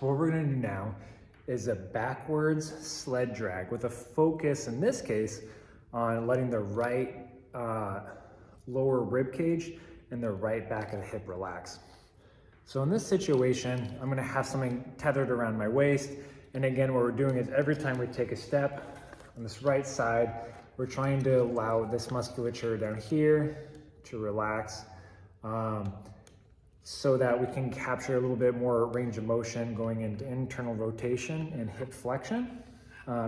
So what we're gonna do now is a backwards sled drag with a focus, in this case, on letting the right lower rib cage and the right back of the hip relax. So in this situation, I'm gonna have something tethered around my waist. And again, what we're doing is every time we take a step on this right side, we're trying to allow this musculature down here to relax so that we can capture a little bit more range of motion going into internal rotation and hip flexion.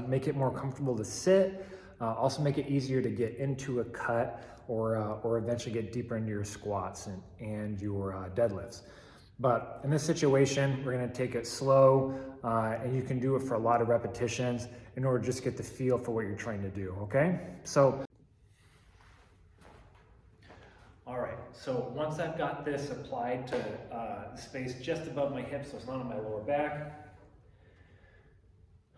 Make it more comfortable to sit, also make it easier to get into a cut or eventually get deeper into your squats and your deadlifts. But in this situation, we're gonna take it slow, and you can do it for a lot of repetitions in order to just get the feel for what you're trying to do, okay? So, all right, so once I've got this applied to the space just above my hips, so it's not on my lower back,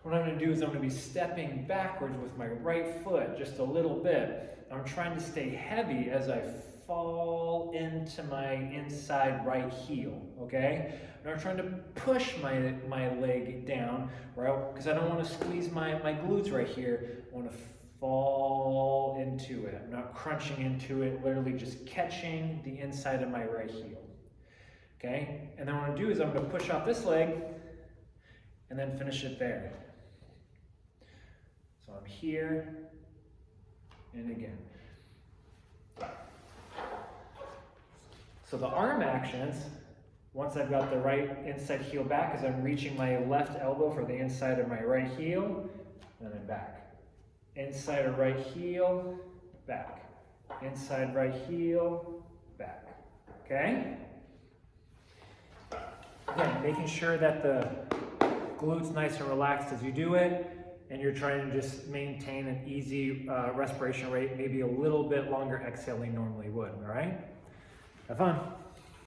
what I'm gonna do is I'm gonna be stepping backwards with my right foot just a little bit. I'm trying to stay heavy as I fall into my inside right heel, okay? And I'm trying to push my leg down, right? Because I don't want to squeeze my glutes right here. I want to fall into it. I'm not crunching into it, literally just catching the inside of my right heel, okay? And then what I'm gonna do is I'm gonna push off this leg and then finish it there. So I'm here and again. So the arm actions, once I've got the right inside heel back, is I'm reaching my left elbow for the inside of my right heel, and then back. Inside of right heel, back. Inside right heel, back. Okay? Again, making sure that the glute's nice and relaxed as you do it, and you're trying to just maintain an easy respiration rate, maybe a little bit longer exhale than you normally would, all right? Have fun.